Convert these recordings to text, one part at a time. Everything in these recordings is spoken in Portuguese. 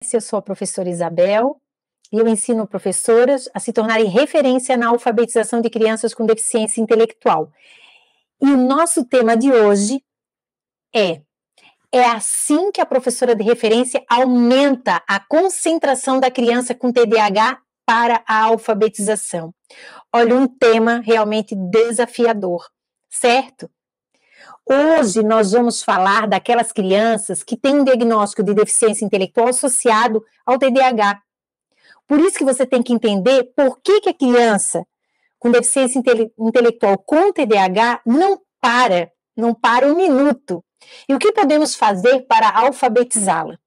Eu sou a professora Isabel e eu ensino professoras a se tornarem referência na alfabetização de crianças com deficiência intelectual. E o nosso tema de hoje é assim que a professora de referência aumenta a concentração da criança com TDAH para a alfabetização. Olha, um tema realmente desafiador, certo? Hoje nós vamos falar daquelas crianças que têm um diagnóstico de deficiência intelectual associado ao TDAH. Por isso que você tem que entender por que a criança com deficiência intelectual com TDAH não para um minuto. E o que podemos fazer para alfabetizá-la,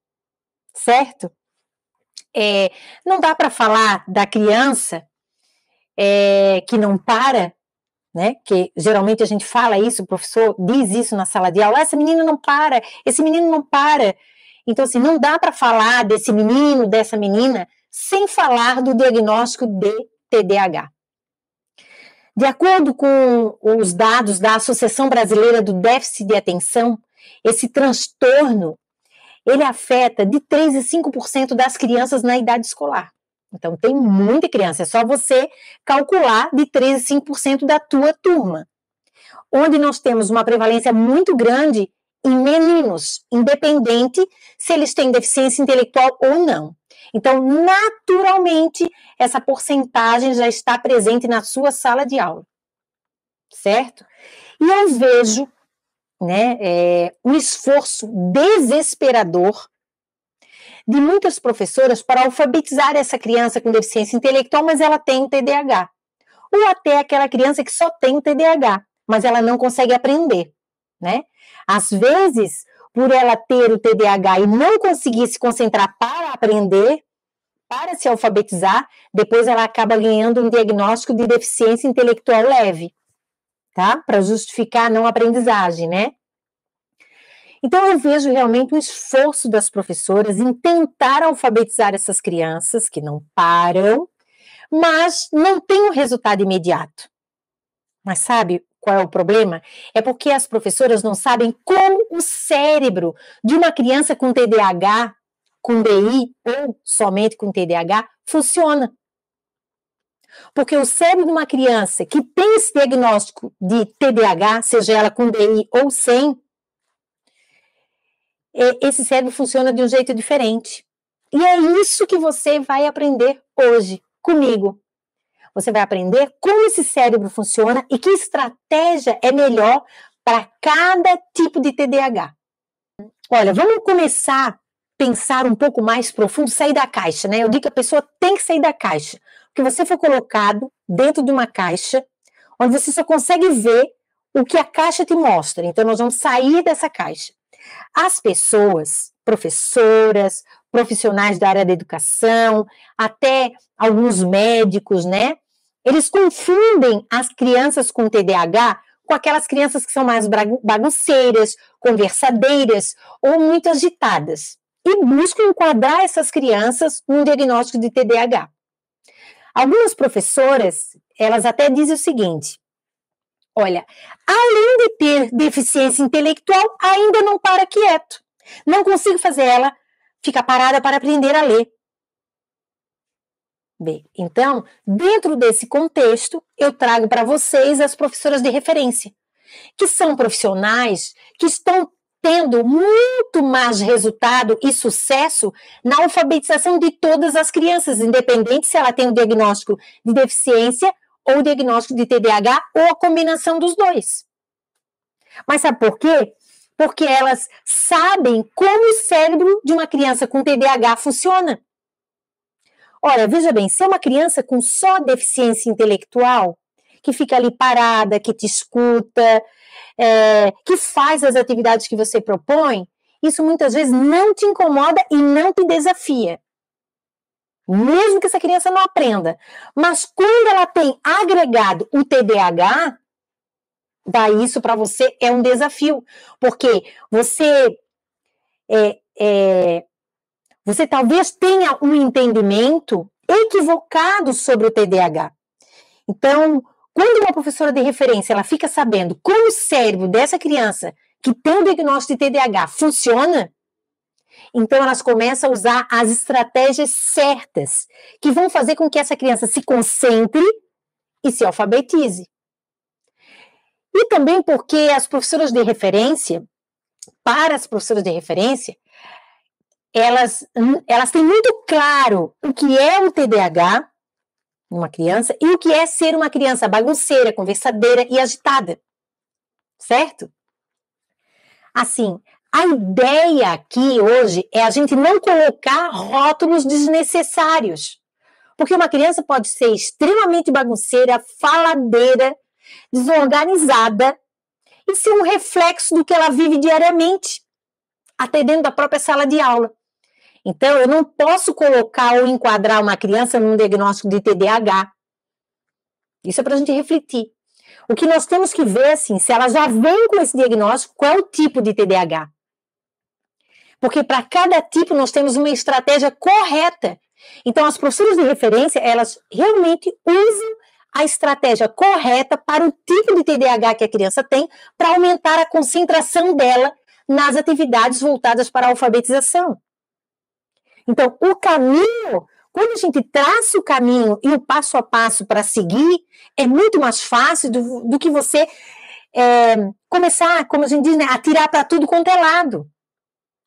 certo? Não dá para falar da criança que não para, né? Que geralmente a gente fala isso, o professor diz isso na sala de aula, essa menina não para, esse menino não para. Então, assim, não dá para falar desse menino, dessa menina, sem falar do diagnóstico de TDAH. De acordo com os dados da Associação Brasileira do Déficit de Atenção, esse transtorno, ele afeta de 3% a 5% das crianças na idade escolar. Então, tem muita criança, é só você calcular de 3% a 5% da tua turma. Onde nós temos uma prevalência muito grande em meninos, independente se eles têm deficiência intelectual ou não. Então, naturalmente, essa porcentagem já está presente na sua sala de aula, certo? E eu vejo, um esforço desesperador de muitas professoras para alfabetizar essa criança com deficiência intelectual, mas ela tem o TDAH. Ou até aquela criança que só tem o TDAH, mas ela não consegue aprender, né? Às vezes, por ela ter o TDAH e não conseguir se concentrar para aprender, para se alfabetizar, depois ela acaba ganhando um diagnóstico de deficiência intelectual leve, tá? Para justificar a não aprendizagem, né? Então, eu vejo realmente um esforço das professoras em tentar alfabetizar essas crianças que não param, mas não tem um resultado imediato. Mas sabe qual é o problema? É porque as professoras não sabem como o cérebro de uma criança com TDAH, com DI ou somente com TDAH funciona. Porque o cérebro de uma criança que tem esse diagnóstico de TDAH, seja ela com DI ou sem, esse cérebro funciona de um jeito diferente. E é isso que você vai aprender hoje comigo. Você vai aprender como esse cérebro funciona e que estratégia é melhor para cada tipo de TDAH. Olha, vamos começar a pensar um pouco mais profundo, sair da caixa, né? Eu digo que a pessoa tem que sair da caixa. Porque você foi colocado dentro de uma caixa, onde você só consegue ver o que a caixa te mostra. Então, nós vamos sair dessa caixa. As pessoas, professoras, profissionais da área da educação, até alguns médicos, né? Eles confundem as crianças com TDAH com aquelas crianças que são mais bagunceiras, conversadeiras ou muito agitadas. E buscam enquadrar essas crianças num diagnóstico de TDAH. Algumas professoras, elas até dizem o seguinte: olha, além de ter deficiência intelectual, ainda não para quieto. Não consigo fazer ela ficar parada para aprender a ler. Bem, então, dentro desse contexto, eu trago para vocês as professoras de referência, que são profissionais que estão tendo muito mais resultado e sucesso na alfabetização de todas as crianças, independente se ela tem o diagnóstico de deficiência ou o diagnóstico de TDAH ou a combinação dos dois. Mas sabe por quê? Porque elas sabem como o cérebro de uma criança com TDAH funciona. Olha, veja bem, se é uma criança com só deficiência intelectual, que fica ali parada, que te escuta, que faz as atividades que você propõe, isso muitas vezes não te incomoda e não te desafia. Mesmo que essa criança não aprenda. Mas quando ela tem agregado o TDAH, daí isso para você é um desafio. Porque você talvez tenha um entendimento equivocado sobre o TDAH. Então, quando uma professora de referência ela fica sabendo como o cérebro dessa criança que tem o diagnóstico de TDAH funciona, Então, elas começam a usar as estratégias certas, que vão fazer com que essa criança se concentre e se alfabetize. E também porque as professoras de referência, para as professoras de referência, elas têm muito claro o que é o TDAH numa criança e o que é ser uma criança bagunceira, conversadeira e agitada, certo? Assim, a ideia aqui hoje é a gente não colocar rótulos desnecessários, porque uma criança pode ser extremamente bagunceira, faladeira, desorganizada e ser um reflexo do que ela vive diariamente, até dentro da própria sala de aula. Então, eu não posso colocar ou enquadrar uma criança num diagnóstico de TDAH. Isso é para a gente refletir. O que nós temos que ver, assim, se ela já vem com esse diagnóstico, qual é o tipo de TDAH? Porque para cada tipo nós temos uma estratégia correta. Então, as professoras de referência, elas realmente usam a estratégia correta para o tipo de TDAH que a criança tem, para aumentar a concentração dela nas atividades voltadas para a alfabetização. Então, o caminho, quando a gente traça o caminho e o passo a passo para seguir, é muito mais fácil do que você começar, como a gente diz, né, a tirar para tudo quanto é lado.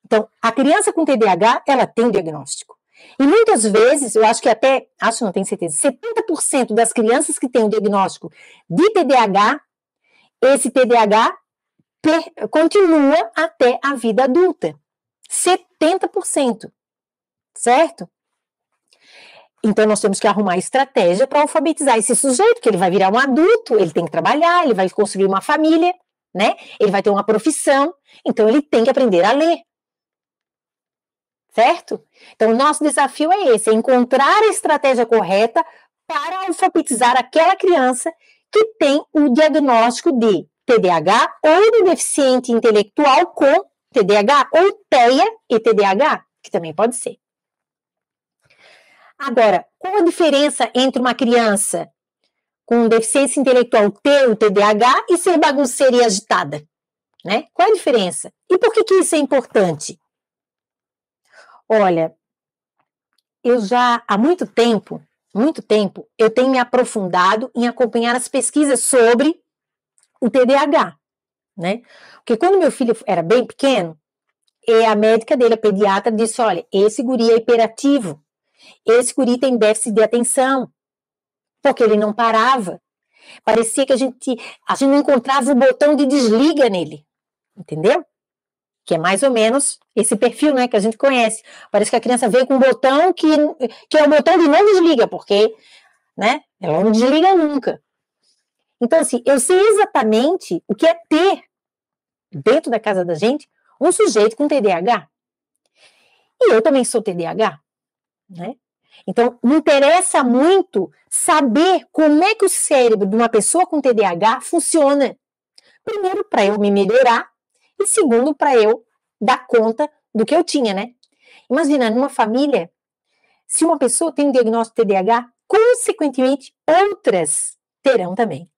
Então, a criança com TDAH, ela tem diagnóstico. E muitas vezes, eu acho que até, não tenho certeza, 70% das crianças que têm o diagnóstico de TDAH, esse TDAH continua até a vida adulta. 70%. Certo? Então, nós temos que arrumar estratégia para alfabetizar esse sujeito, que ele vai virar um adulto, ele tem que trabalhar, ele vai construir uma família, né? Ele vai ter uma profissão, então ele tem que aprender a ler. Certo? Então, o nosso desafio é esse, é encontrar a estratégia correta para alfabetizar aquela criança que tem o diagnóstico de TDAH ou de deficiente intelectual com TDAH, ou TEA e TDAH, que também pode ser. Agora, qual a diferença entre uma criança com deficiência intelectual ter o TDAH e ser bagunceira e agitada? Né? Qual a diferença? E por que isso é importante? Olha, eu já há muito tempo, eu tenho me aprofundado em acompanhar as pesquisas sobre o TDAH, né? Porque quando meu filho era bem pequeno, a médica dele, a pediatra, disse, olha, esse guri é hiperativo, esse guri tem déficit de atenção, porque ele não parava. Parecia que a gente não encontrava o botão de desliga nele, entendeu? Que é mais ou menos esse perfil, né, que a gente conhece. Parece que a criança veio com um botão que é o botão de não desliga, porque, né, ela não desliga nunca. Então, assim, eu sei exatamente o que é ter, dentro da casa da gente, um sujeito com TDAH. E eu também sou TDAH, né? Então, me interessa muito saber como é que o cérebro de uma pessoa com TDAH funciona. Primeiro, para eu me melhorar, e segundo, para eu dar conta do que eu tinha, né? Imagina, numa família, se uma pessoa tem um diagnóstico de TDAH, consequentemente, outras terão também.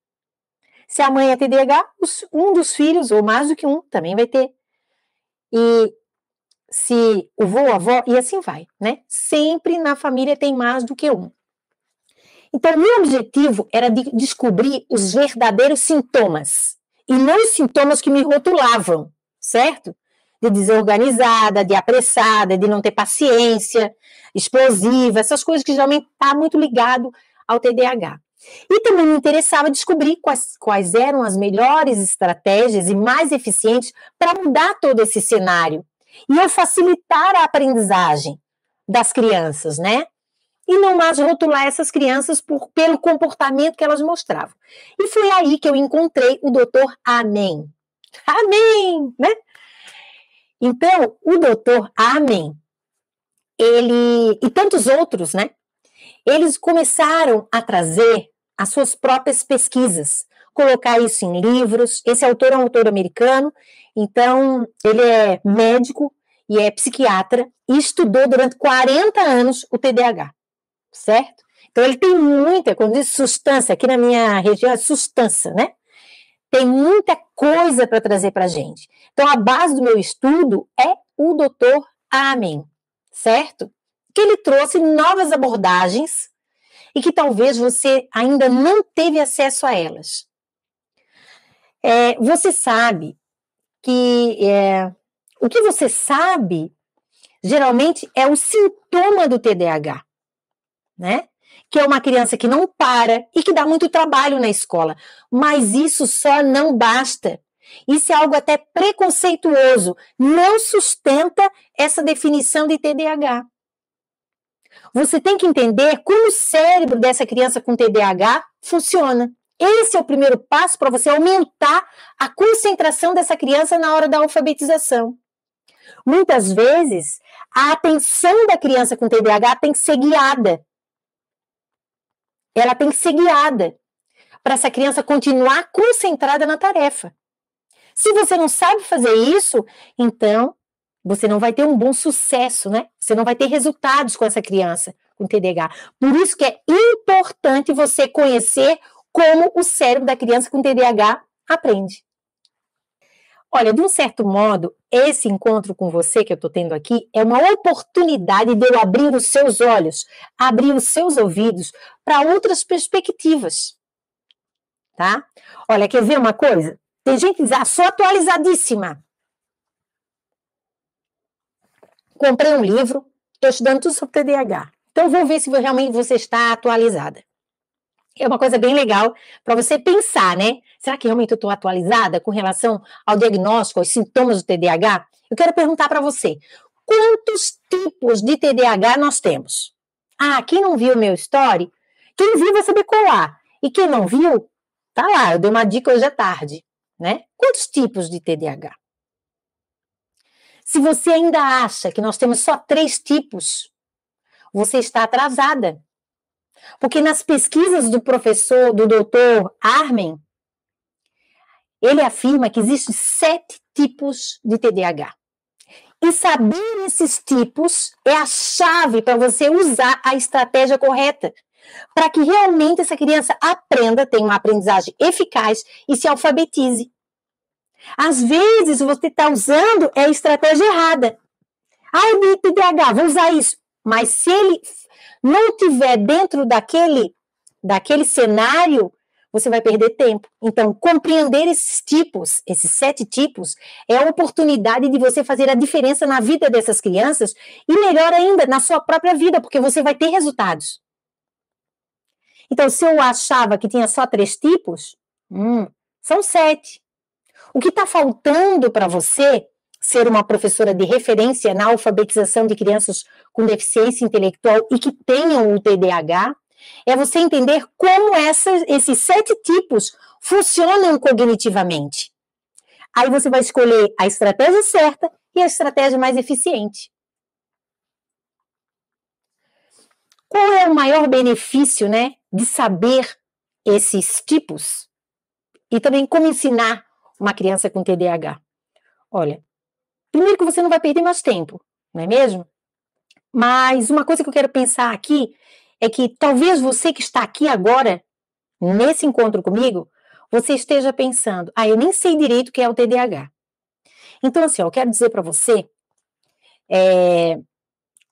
Se a mãe é TDAH, um dos filhos, ou mais do que um, também vai ter. E se o vô, a avó, e assim vai, né? Sempre na família tem mais do que um. Então, meu objetivo era de descobrir os verdadeiros sintomas, e não os sintomas que me rotulavam, certo? De desorganizada, de apressada, de não ter paciência, explosiva, essas coisas que geralmente está muito ligado ao TDAH. E também me interessava descobrir quais eram as melhores estratégias e mais eficientes para mudar todo esse cenário e eu facilitar a aprendizagem das crianças, né? E não mais rotular essas crianças pelo comportamento que elas mostravam. E foi aí que eu encontrei o Dr. Amen. Amen, né? Então, o Dr. Amen, ele e tantos outros, né? Eles começaram a trazer as suas próprias pesquisas, colocar isso em livros. Esse autor é um autor americano, então ele é médico e é psiquiatra e estudou durante 40 anos o TDAH, certo? Então ele tem muita, quando diz substância, aqui na minha região é substância, né? Tem muita coisa para trazer para a gente. Então a base do meu estudo é o Dr. Amen, certo? Que ele trouxe novas abordagens e que talvez você ainda não teve acesso a elas. Você sabe que o que você sabe geralmente é o sintoma do TDAH, né? Que é uma criança que não para e que dá muito trabalho na escola. Mas isso só não basta. Isso é algo até preconceituoso. Não sustenta essa definição de TDAH. Você tem que entender como o cérebro dessa criança com TDAH funciona. Esse é o primeiro passo para você aumentar a concentração dessa criança na hora da alfabetização. Muitas vezes, a atenção da criança com TDAH tem que ser guiada. Ela tem que ser guiada para essa criança continuar concentrada na tarefa. Se você não sabe fazer isso, então você não vai ter um bom sucesso, né? Você não vai ter resultados com essa criança com TDAH. Por isso que é importante você conhecer como o cérebro da criança com TDAH aprende. Olha, de um certo modo, esse encontro com você que eu estou tendo aqui é uma oportunidade de eu abrir os seus olhos, abrir os seus ouvidos para outras perspectivas, tá? Olha, quer ver uma coisa? Tem gente que diz, sou atualizadíssima. Comprei um livro, estou estudando tudo sobre TDAH. Então, vou ver se realmente você está atualizada. É uma coisa bem legal para você pensar, né? Será que realmente eu estou atualizada com relação ao diagnóstico, aos sintomas do TDAH? Eu quero perguntar para você, quantos tipos de TDAH nós temos? Quem não viu o meu story, quem viu vai saber colar. E quem não viu, tá lá, eu dei uma dica hoje à tarde, né? Quantos tipos de TDAH? Se você ainda acha que nós temos só 3 tipos, você está atrasada. Porque nas pesquisas do doutor Armen, ele afirma que existem 7 tipos de TDAH. E saber esses tipos é a chave para você usar a estratégia correta, para que realmente essa criança aprenda, tenha uma aprendizagem eficaz e se alfabetize. Às vezes você está usando a estratégia errada. Eu tenho TDAH, vou usar isso. Mas se ele não estiver dentro daquele cenário, você vai perder tempo. Então, compreender esses tipos, esses 7 tipos, é a oportunidade de você fazer a diferença na vida dessas crianças e, melhor ainda, na sua própria vida, porque você vai ter resultados. Então, se eu achava que tinha só 3 tipos, são 7. O que está faltando para você ser uma professora de referência na alfabetização de crianças com deficiência intelectual e que tenham o TDAH, é você entender como esses 7 tipos funcionam cognitivamente. Aí você vai escolher a estratégia certa e a estratégia mais eficiente. Qual é o maior benefício, né, de saber esses tipos? E também como ensinar uma criança com TDAH? Olha, primeiro que você não vai perder mais tempo, não é mesmo? Mas uma coisa que eu quero pensar aqui é que talvez você que está aqui agora, nesse encontro comigo, você esteja pensando, eu nem sei direito o que é o TDAH. Então, assim, eu quero dizer para você,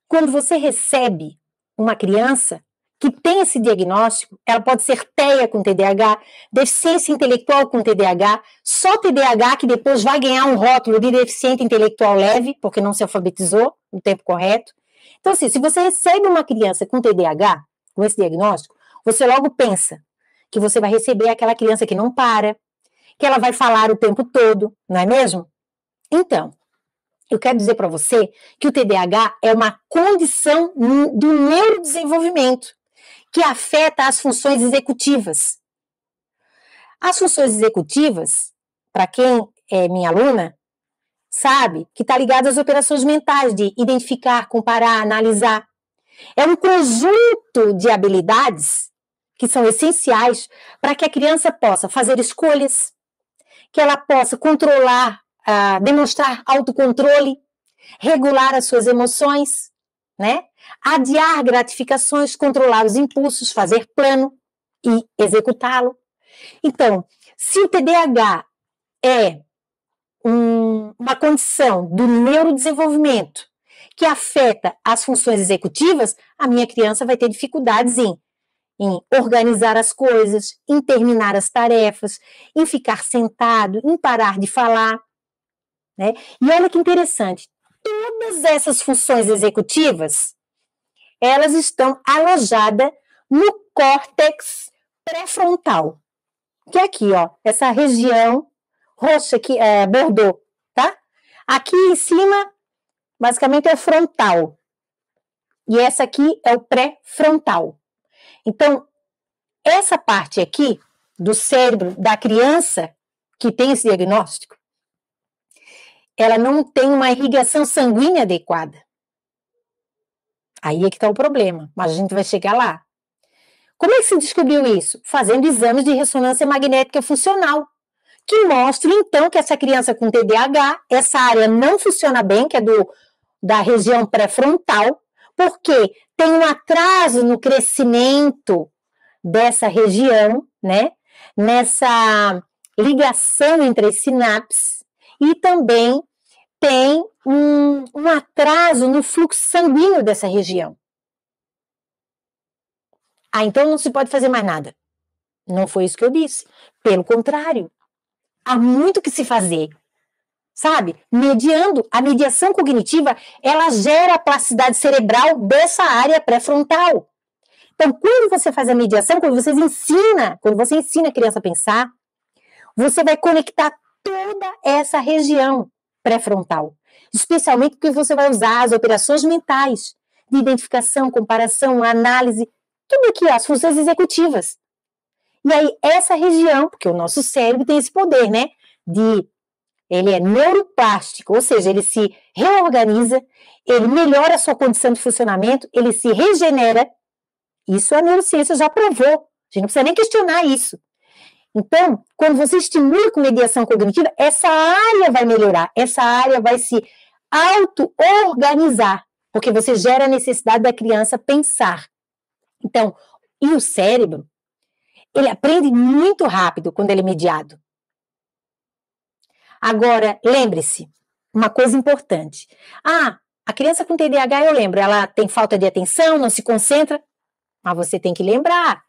quando você recebe uma criança que tem esse diagnóstico, ela pode ser TEA com TDAH, deficiência intelectual com TDAH, só TDAH que depois vai ganhar um rótulo de deficiente intelectual leve, porque não se alfabetizou no tempo correto. Então, assim, se você recebe uma criança com TDAH, com esse diagnóstico, você logo pensa que você vai receber aquela criança que não para, que ela vai falar o tempo todo, não é mesmo? Então, eu quero dizer para você que o TDAH é uma condição do neurodesenvolvimento que afeta as funções executivas. As funções executivas, para quem é minha aluna, sabe que está ligado às operações mentais de identificar, comparar, analisar. É um conjunto de habilidades que são essenciais para que a criança possa fazer escolhas, que ela possa controlar, demonstrar autocontrole, regular as suas emoções, né? Adiar gratificações, controlar os impulsos, fazer plano e executá-lo. Então, se o TDAH é uma condição do neurodesenvolvimento que afeta as funções executivas, a minha criança vai ter dificuldades em organizar as coisas, em terminar as tarefas, em ficar sentado, em parar de falar, né? E olha que interessante, todas essas funções executivas, elas estão alojadas no córtex pré-frontal, que é aqui, ó, essa região roxa aqui, bordô, tá? Aqui em cima, basicamente, é frontal. E essa aqui é o pré-frontal. Então, essa parte aqui do cérebro da criança que tem esse diagnóstico, ela não tem uma irrigação sanguínea adequada. Aí é que está o problema, mas a gente vai chegar lá. Como é que se descobriu isso? Fazendo exames de ressonância magnética funcional, que mostram, então, que essa criança com TDAH, essa área não funciona bem, que é da região pré-frontal, porque tem um atraso no crescimento dessa região, né? Nessa ligação entre as sinapses, e também tem um atraso no fluxo sanguíneo dessa região. Ah, então não se pode fazer mais nada. Não foi isso que eu disse. Pelo contrário, há muito que se fazer. Sabe? A mediação cognitiva, ela gera a plasticidade cerebral dessa área pré-frontal. Então, quando você faz a mediação, quando você ensina a criança a pensar, você vai conectar toda essa região pré-frontal. Especialmente porque você vai usar as operações mentais de identificação, comparação, análise, tudo aqui, as funções executivas. E aí, essa região, porque o nosso cérebro tem esse poder, né? Ele é neuroplástico, ou seja, ele se reorganiza, ele melhora a sua condição de funcionamento, ele se regenera. Isso a neurociência já provou. A gente não precisa nem questionar isso. Então, quando você estimula com mediação cognitiva, essa área vai melhorar, essa área vai se auto-organizar, porque você gera a necessidade da criança pensar. Então, e o cérebro, ele aprende muito rápido quando ele é mediado. Agora, lembre-se, uma coisa importante. A criança com TDAH, eu lembro, ela tem falta de atenção, não se concentra, mas você tem que lembrar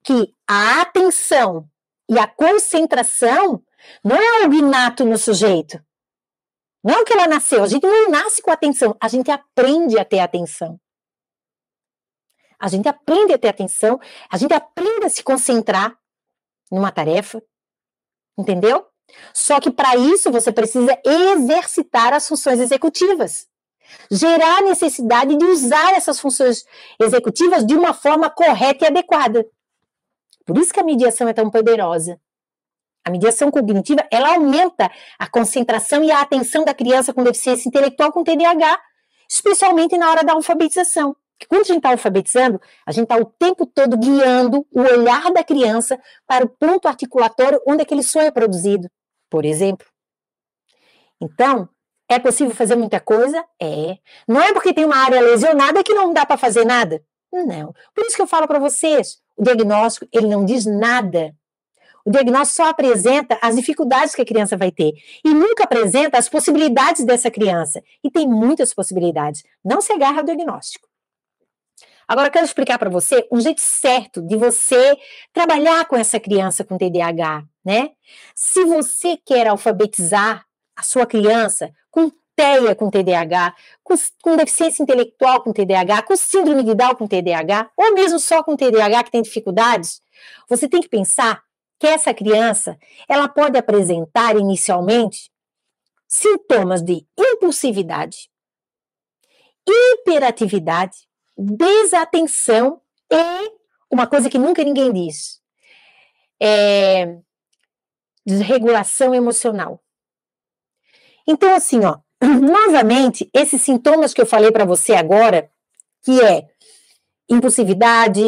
que a atenção e a concentração não é algo inato no sujeito. Não é o que ela nasceu, a gente não nasce com atenção, a gente aprende a ter atenção. A gente aprende a ter atenção, a gente aprende a se concentrar numa tarefa, entendeu? Só que para isso você precisa exercitar as funções executivas. Gerar a necessidade de usar essas funções executivas de uma forma correta e adequada. Por isso que a mediação é tão poderosa. A mediação cognitiva, ela aumenta a concentração e a atenção da criança com deficiência intelectual com TDAH, especialmente na hora da alfabetização. Porque quando a gente está alfabetizando, a gente está o tempo todo guiando o olhar da criança para o ponto articulatório onde aquele som é produzido, por exemplo. Então, é possível fazer muita coisa? É. Não é porque tem uma área lesionada que não dá para fazer nada? Não. Por isso que eu falo para vocês, o diagnóstico, ele não diz nada. O diagnóstico só apresenta as dificuldades que a criança vai ter e nunca apresenta as possibilidades dessa criança. E tem muitas possibilidades. Não se agarra ao diagnóstico. Agora, eu quero explicar para você um jeito certo de você trabalhar com essa criança com TDAH, né? Se você quer alfabetizar a sua criança com TEA com TDAH, com deficiência intelectual com TDAH, com síndrome de Down com TDAH, ou mesmo só com TDAH que tem dificuldades, você tem que pensar que essa criança, ela pode apresentar inicialmente sintomas de impulsividade, hiperatividade, desatenção e uma coisa que nunca ninguém diz, desregulação emocional. Então, assim, ó, novamente, esses sintomas que eu falei para você agora, que é impulsividade,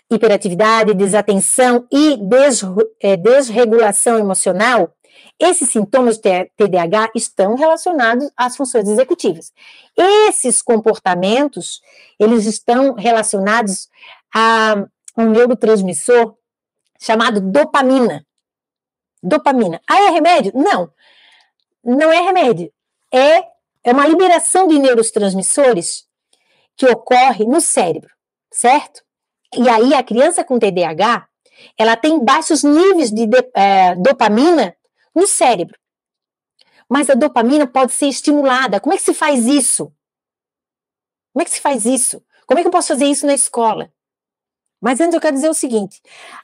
hiperatividade, desatenção e desregulação emocional, esses sintomas de TDAH estão relacionados às funções executivas. Esses comportamentos, eles estão relacionados a um neurotransmissor chamado dopamina. Dopamina. Ah, é remédio? Não. Não é remédio. É É uma liberação de neurotransmissores que ocorre no cérebro, certo? E aí a criança com TDAH, ela tem baixos níveis de dopamina no cérebro. Mas a dopamina pode ser estimulada. Como é que se faz isso? Como é que se faz isso? Como é que eu posso fazer isso na escola? Mas antes eu quero dizer o seguinte,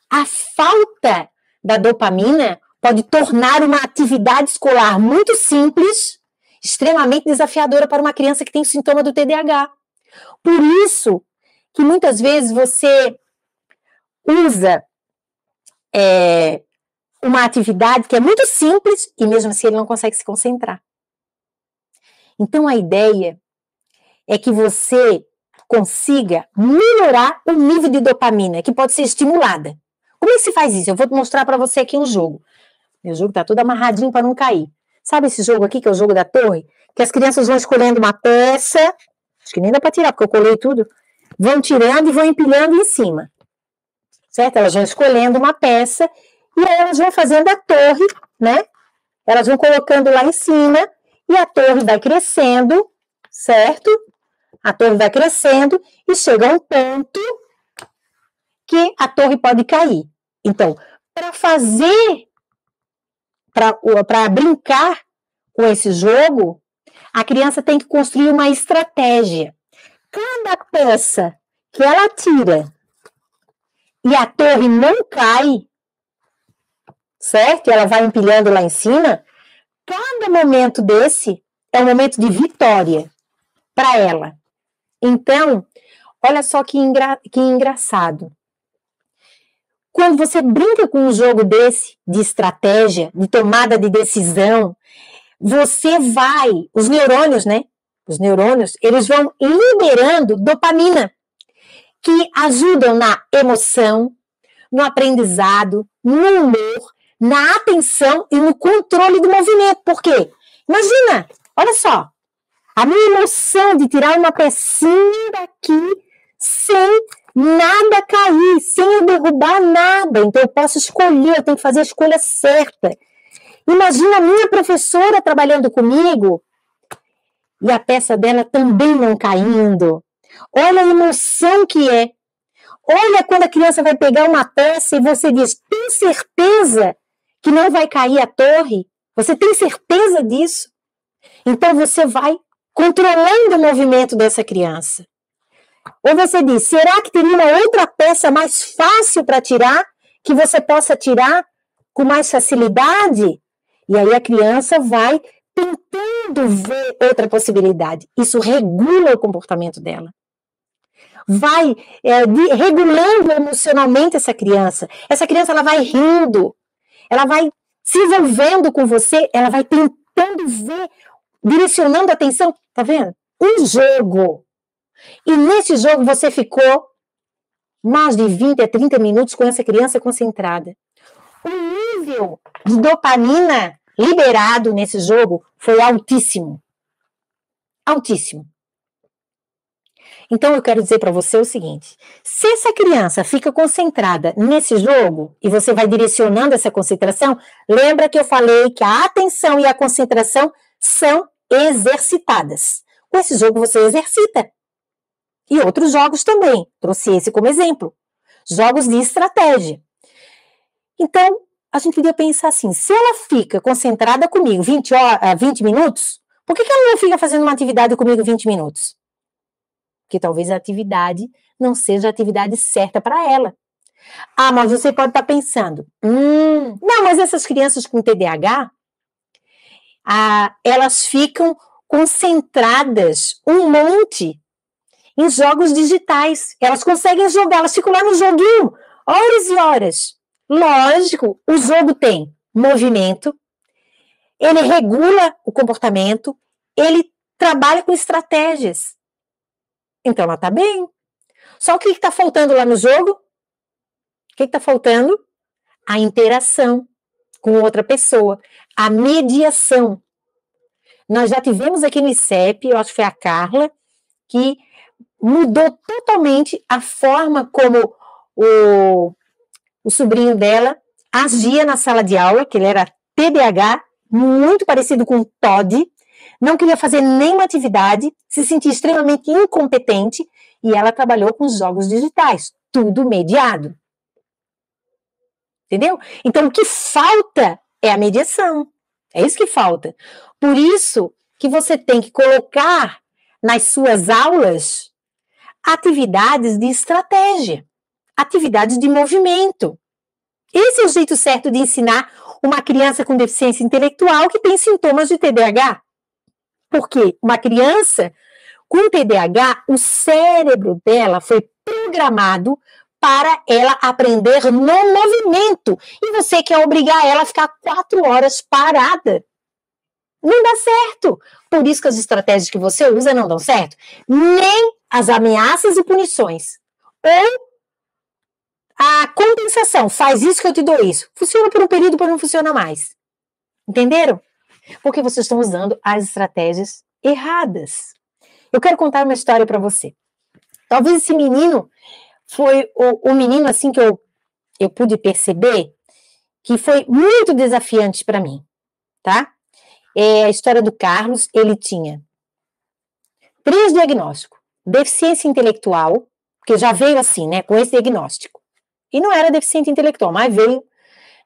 a falta da dopamina pode tornar uma atividade escolar muito simples, extremamente desafiadora para uma criança que tem sintoma do TDAH. Por isso que muitas vezes você usa uma atividade que é muito simples e mesmo assim ele não consegue se concentrar. Então a ideia é que você consiga melhorar o nível de dopamina, que pode ser estimulada. Como é que se faz isso? Eu vou mostrar para você aqui um jogo. Meu jogo está todo amarradinho para não cair. Sabe esse jogo aqui, que é o jogo da torre? Que as crianças vão escolhendo uma peça, acho que nem dá para tirar, porque eu colei tudo, vão tirando e vão empilhando em cima. Certo? Elas vão escolhendo uma peça e aí elas vão fazendo a torre, né? Elas vão colocando lá em cima e a torre vai crescendo, certo? A torre vai crescendo e chega a um ponto que a torre pode cair. Então, para brincar com esse jogo, a criança tem que construir uma estratégia. Cada peça que ela tira e a torre não cai, certo? Ela vai empilhando lá em cima, cada momento desse é um momento de vitória para ela. Então, olha só que engraçado. Quando você brinca com um jogo desse, de estratégia, de tomada de decisão, os neurônios, né? Os neurônios, eles vão liberando dopamina, que ajudam na emoção, no aprendizado, no humor, na atenção e no controle do movimento. Por quê? Imagina, olha só, a minha emoção de tirar uma pecinha daqui sem nada cair, sem eu derrubar nada. Então eu posso escolher, eu tenho que fazer a escolha certa. Imagina a minha professora trabalhando comigo e a peça dela também não caindo. Olha a emoção que é. Olha quando a criança vai pegar uma peça e você diz, tem certeza que não vai cair a torre? Você tem certeza disso? Então você vai controlando o movimento dessa criança. Ou você diz, será que teria uma outra peça mais fácil para tirar, que você possa tirar com mais facilidade? E aí a criança vai tentando ver outra possibilidade. Isso regula o comportamento dela. Vai regulando emocionalmente essa criança. Essa criança ela vai rindo, ela vai se envolvendo com você, ela vai tentando ver, direcionando a atenção. Tá vendo? Um jogo. E nesse jogo você ficou mais de 20 a 30 minutos com essa criança concentrada. O nível de dopamina liberado nesse jogo foi altíssimo. Altíssimo. Então eu quero dizer para você o seguinte, se essa criança fica concentrada nesse jogo e você vai direcionando essa concentração, lembra que eu falei que a atenção e a concentração são exercitadas. Com esse jogo você exercita. E outros jogos também, trouxe esse como exemplo. Jogos de estratégia. Então, a gente podia pensar assim, se ela fica concentrada comigo 20 minutos, por que ela não fica fazendo uma atividade comigo 20 minutos? Porque talvez a atividade não seja a atividade certa para ela. Ah, mas você pode estar pensando, não, mas essas crianças com TDAH, elas ficam concentradas um monte em jogos digitais. Elas conseguem jogar, elas ficam lá no joguinho, horas e horas. Lógico, o jogo tem movimento, ele regula o comportamento, ele trabalha com estratégias. Então ela está bem. Só o que está faltando lá no jogo? O que está faltando? A interação com outra pessoa, a mediação. Nós já tivemos aqui no ICEP, eu acho que foi a Carla, que mudou totalmente a forma como o sobrinho dela agia na sala de aula, que ele era TDAH, muito parecido com o TOD, não queria fazer nenhuma atividade, se sentia extremamente incompetente e ela trabalhou com jogos digitais, tudo mediado. Entendeu? Então, o que falta é a mediação. É isso que falta. Por isso que você tem que colocar nas suas aulas atividades de estratégia, atividades de movimento. Esse é o jeito certo de ensinar uma criança com deficiência intelectual que tem sintomas de TDAH. Porque uma criança com TDAH, o cérebro dela foi programado para ela aprender no movimento. E você quer obrigar ela a ficar 4 horas parada. Não dá certo. Por isso que as estratégias que você usa não dão certo. Nem as ameaças e punições. Ou a compensação. Faz isso que eu te dou isso. Funciona por um período, depois não funciona mais. Entenderam? Porque vocês estão usando as estratégias erradas. Eu quero contar uma história para você. Talvez esse menino foi o menino assim que eu pude perceber que foi muito desafiante para mim, tá? É a história do Carlos. Ele tinha 3 diagnósticos. Deficiência intelectual, que já veio assim, né, com esse diagnóstico. E não era deficiente intelectual, mas veio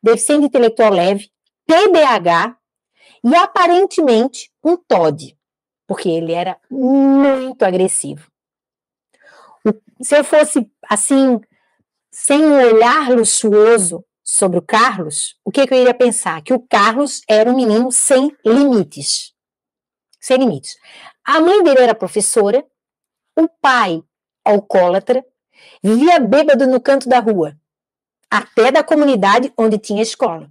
deficiente intelectual leve, TDAH e aparentemente um TOD, porque ele era muito agressivo. Se eu fosse assim, sem um olhar luxuoso sobre o Carlos, o que eu iria pensar? Que o Carlos era um menino sem limites. Sem limites. A mãe dele era professora, o pai alcoólatra, vivia bêbado no canto da rua, até da comunidade onde tinha escola.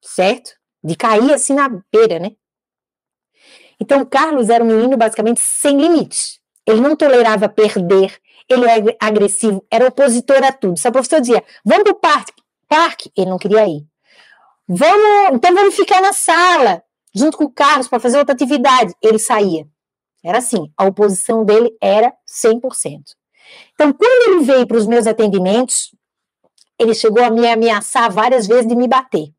Certo? De cair assim na beira, né? Então, o Carlos era um menino basicamente sem limites. Ele não tolerava perder, ele era agressivo, era opositor a tudo. Se a professora dizia, vamos para o parque, ele não queria ir. Então vamos ficar na sala, junto com o Carlos, para fazer outra atividade. Ele saía. Era assim, a oposição dele era 100%. Então, quando ele veio para os meus atendimentos, ele chegou a me ameaçar várias vezes de me bater.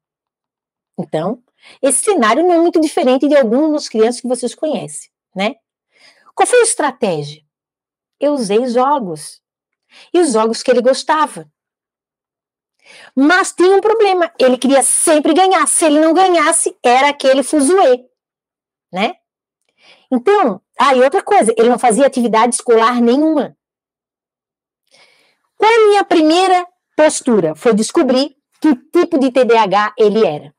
Então, esse cenário não é muito diferente de alguns dos crianças que vocês conhecem, né? Qual foi a estratégia? Eu usei jogos. E os jogos que ele gostava. Mas tinha um problema, ele queria sempre ganhar. Se ele não ganhasse, era aquele fuzuê, né? Então, e outra coisa, ele não fazia atividade escolar nenhuma. Qual a minha primeira postura? Foi descobrir que tipo de TDAH ele era.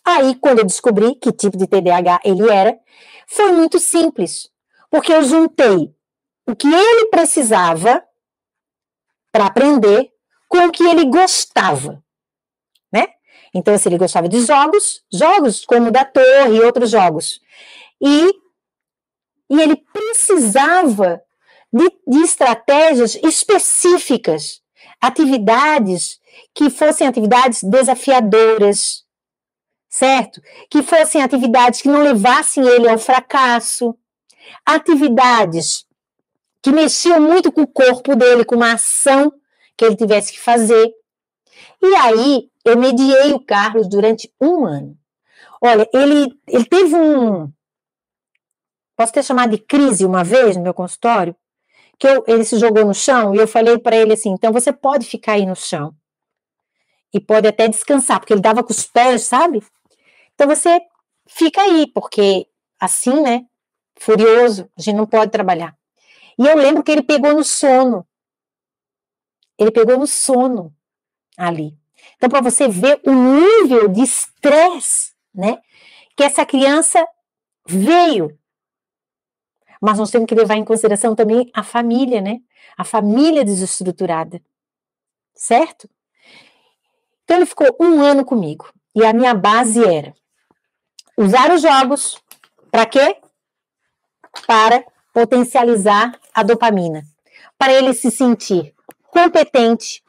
Aí, quando eu descobri que tipo de TDAH ele era, foi muito simples, porque eu juntei o que ele precisava para aprender com o que ele gostava, né? Então, se ele gostava de jogos como da torre e outros jogos, e ele precisava de estratégias específicas, atividades que fossem atividades desafiadoras, certo? Que fossem atividades que não levassem ele ao fracasso, atividades que mexiam muito com o corpo dele, com uma ação que ele tivesse que fazer. E aí, eu mediei o Carlos durante 1 ano. Olha, ele teve posso ter chamado de crise uma vez no meu consultório, que ele se jogou no chão e eu falei para ele assim, então você pode ficar aí no chão e pode até descansar, porque ele dava com os pés, sabe? Então você fica aí, porque assim, né, furioso, a gente não pode trabalhar. E eu lembro que ele pegou no sono. Ele pegou no sono ali. Então, para você ver o nível de estresse, né, que essa criança veio. Mas nós temos que levar em consideração também a família, né? A família desestruturada. Certo? Então, ele ficou 1 ano comigo. E a minha base era usar os jogos, para quê? Para potencializar a dopamina. Para ele se sentir competente,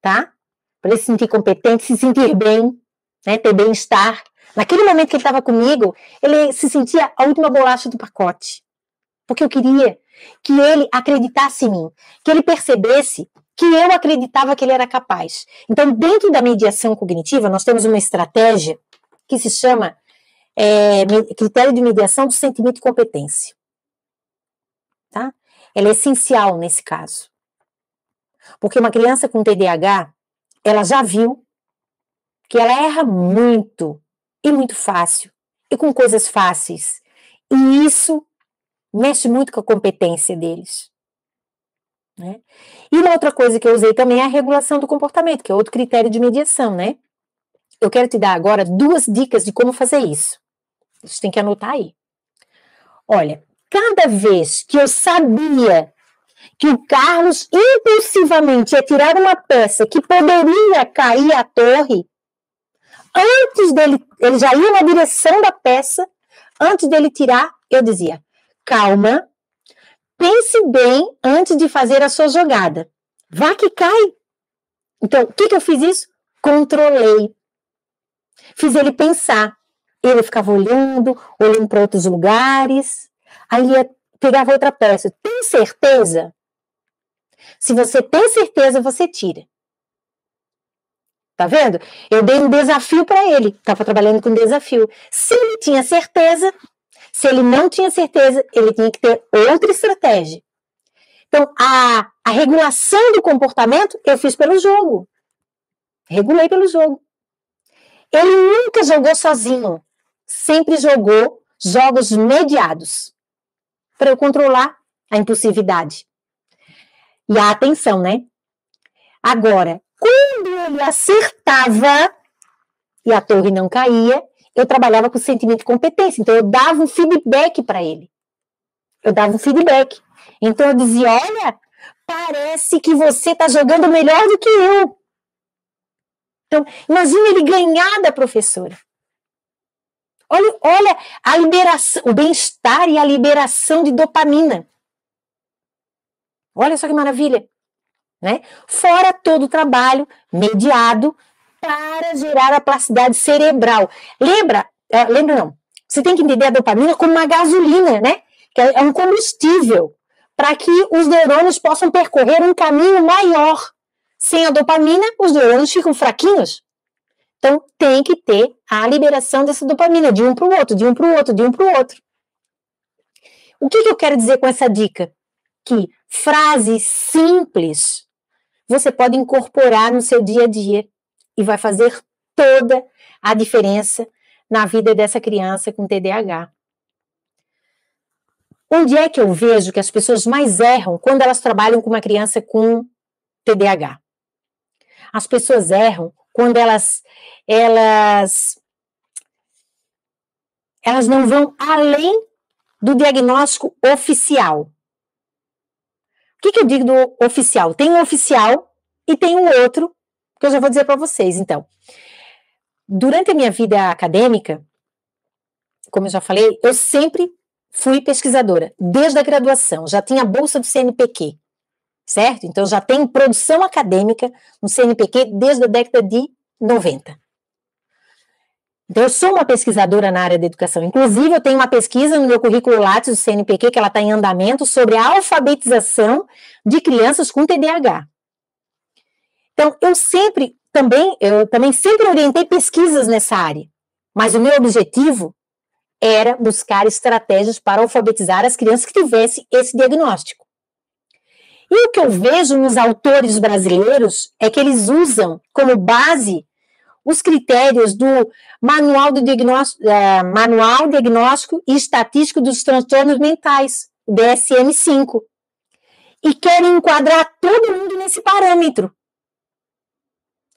tá? Para ele se sentir competente, se sentir bem, né? Ter bem-estar. Naquele momento que ele estava comigo, ele se sentia a última bolacha do pacote. Porque eu queria que ele acreditasse em mim, que ele percebesse que eu acreditava que ele era capaz. Então, dentro da mediação cognitiva, nós temos uma estratégia que se chama critério de mediação do sentimento de competência. Tá? Ela é essencial nesse caso. Porque uma criança com TDAH, ela já viu que ela erra muito, e muito fácil, e com coisas fáceis. E isso mexe muito com a competência deles. Né? E uma outra coisa que eu usei também é a regulação do comportamento, que é outro critério de mediação, né? Eu quero te dar agora 2 dicas de como fazer isso. Você tem que anotar aí. Olha, cada vez que eu sabia que o Carlos impulsivamente ia tirar uma peça que poderia cair a torre, antes dele, ele já ia na direção da peça, antes dele tirar, eu dizia, calma, pense bem antes de fazer a sua jogada. Vá que cai. Então, o que eu fiz isso? Controlei. Fiz ele pensar. Ele ficava olhando para outros lugares. Aí ele pegava outra peça. Tem certeza? Se você tem certeza, você tira. Tá vendo? Eu dei um desafio para ele. Estava trabalhando com desafio. Se ele tinha certeza, se ele não tinha certeza, ele tinha que ter outra estratégia. Então, a regulação do comportamento eu fiz pelo jogo. Regulei pelo jogo. Ele nunca jogou sozinho. Sempre jogou jogos mediados. Para eu controlar a impulsividade. E a atenção, né? Agora, quando ele acertava e a torre não caía, eu trabalhava com o sentimento de competência. Então, eu dava um feedback para ele. Eu dava um feedback. Então, eu dizia, olha, parece que você está jogando melhor do que eu. Então, imagina ele ganhar da professora. Olha a liberação, o bem-estar e a liberação de dopamina. Olha só que maravilha. Né? Fora todo o trabalho mediado para gerar a plasticidade cerebral. Lembra não, você tem que entender a dopamina como uma gasolina, né? Que é um combustível para que os neurônios possam percorrer um caminho maior. Sem a dopamina, os neurônios ficam fraquinhos. Então, tem que ter a liberação dessa dopamina, de um para o outro, de um para o outro, de um para o outro. O que eu quero dizer com essa dica? Que frases simples você pode incorporar no seu dia a dia e vai fazer toda a diferença na vida dessa criança com TDAH. Onde é que eu vejo que as pessoas mais erram quando elas trabalham com uma criança com TDAH? As pessoas erram quando elas não vão além do diagnóstico oficial. O que eu digo do oficial? Tem um oficial e tem um outro, que eu já vou dizer para vocês. Então, durante a minha vida acadêmica, como eu já falei, eu sempre fui pesquisadora, desde a graduação. Já tinha a bolsa do CNPq, certo? Então, já tenho produção acadêmica no CNPq desde a década de 90. Então, eu sou uma pesquisadora na área da educação. Inclusive, eu tenho uma pesquisa no meu currículo Lattes do CNPq, que ela está em andamento, sobre a alfabetização de crianças com TDAH. Então, eu também sempre orientei pesquisas nessa área. Mas o meu objetivo era buscar estratégias para alfabetizar as crianças que tivessem esse diagnóstico. E o que eu vejo nos autores brasileiros é que eles usam como base os critérios do Manual Diagnóstico e Estatístico dos Transtornos Mentais, o DSM-5, e querem enquadrar todo mundo nesse parâmetro.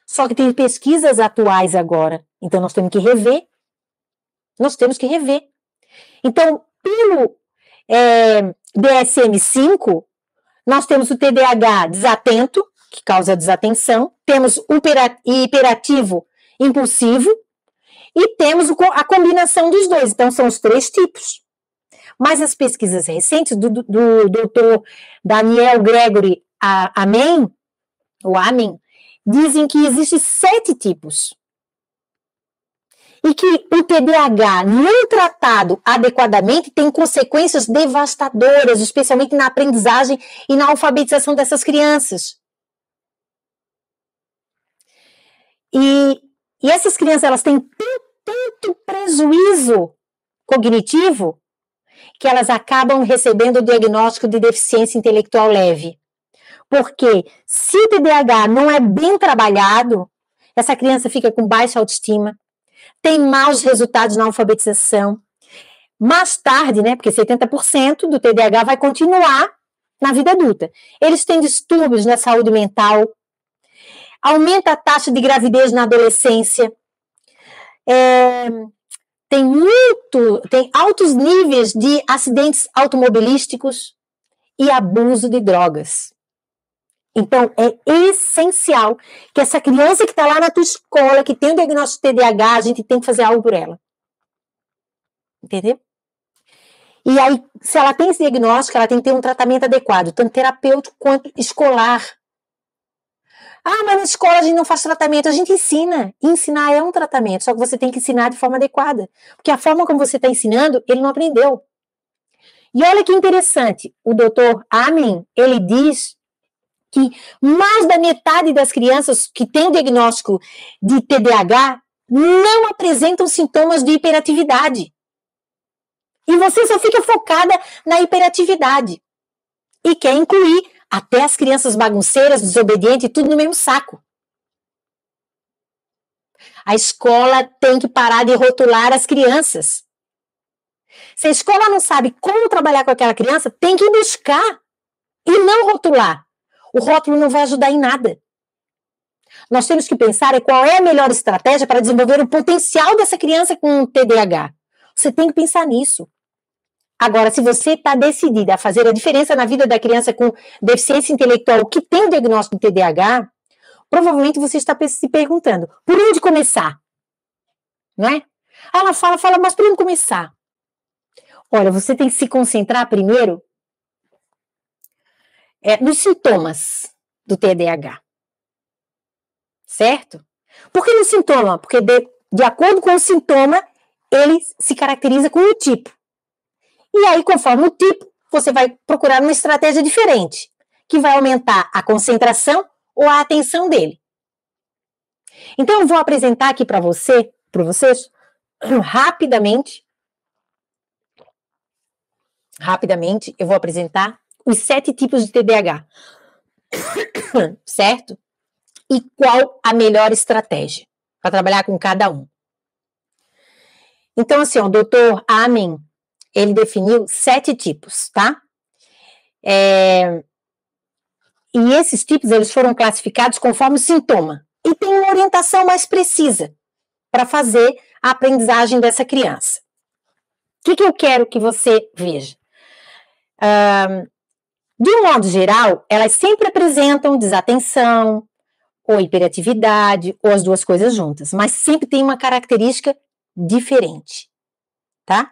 Só que tem pesquisas atuais agora, então nós temos que rever. Então, pelo DSM-5, nós temos o TDAH desatento, que causa desatenção, temos o hiperativo impulsivo e temos a combinação dos dois. Então, são os 3 tipos. Mas as pesquisas recentes do Dr. Daniel Gregory Amen, dizem que existem 7 tipos. E que o TDAH não tratado adequadamente tem consequências devastadoras, especialmente na aprendizagem e na alfabetização dessas crianças. E essas crianças, elas têm tanto prejuízo cognitivo que elas acabam recebendo o diagnóstico de deficiência intelectual leve. Porque se o TDAH não é bem trabalhado, essa criança fica com baixa autoestima, tem maus resultados na alfabetização. Mais tarde, né, porque 70% do TDAH vai continuar na vida adulta. Eles têm distúrbios na saúde mental, aumenta a taxa de gravidez na adolescência, tem altos níveis de acidentes automobilísticos e abuso de drogas. Então, é essencial que essa criança que está lá na tua escola, que tem o diagnóstico de TDAH, a gente tem que fazer algo por ela. Entendeu? E aí, se ela tem esse diagnóstico, ela tem que ter um tratamento adequado, tanto terapêutico quanto escolar. Ah, mas na escola a gente não faz tratamento, a gente ensina. Ensinar é um tratamento, só que você tem que ensinar de forma adequada. Porque a forma como você está ensinando, ele não aprendeu. E olha que interessante, o Dr. Amen, ele diz que mais da metade das crianças que têm o diagnóstico de TDAH não apresentam sintomas de hiperatividade. E você só fica focada na hiperatividade. E quer incluir até as crianças bagunceiras, desobedientes, tudo no mesmo saco. A escola tem que parar de rotular as crianças. Se a escola não sabe como trabalhar com aquela criança, tem que buscar e não rotular. O rótulo não vai ajudar em nada. Nós temos que pensar qual é a melhor estratégia para desenvolver o potencial dessa criança com TDAH. Você tem que pensar nisso. Agora, se você está decidida a fazer a diferença na vida da criança com deficiência intelectual que tem o diagnóstico de TDAH, provavelmente você está se perguntando, por onde começar? Não é? Ela fala, mas por onde começar? Olha, você tem que se concentrar primeiro nos sintomas do TDAH. Certo? Por que no sintoma? Porque de acordo com o sintoma, ele se caracteriza com um tipo. E aí, conforme o tipo, você vai procurar uma estratégia diferente, que vai aumentar a concentração ou a atenção dele. Então, eu vou apresentar aqui para vocês, rapidamente, eu vou apresentar os 7 tipos de TDAH, certo? E qual a melhor estratégia para trabalhar com cada um. Então, assim, o Dr. Amen, ele definiu 7 tipos, tá? E esses tipos, eles foram classificados conforme o sintoma. E tem uma orientação mais precisa para fazer a aprendizagem dessa criança. O que eu quero que você veja? De um modo geral, elas sempre apresentam desatenção, ou hiperatividade, ou as duas coisas juntas, mas sempre tem uma característica diferente, tá?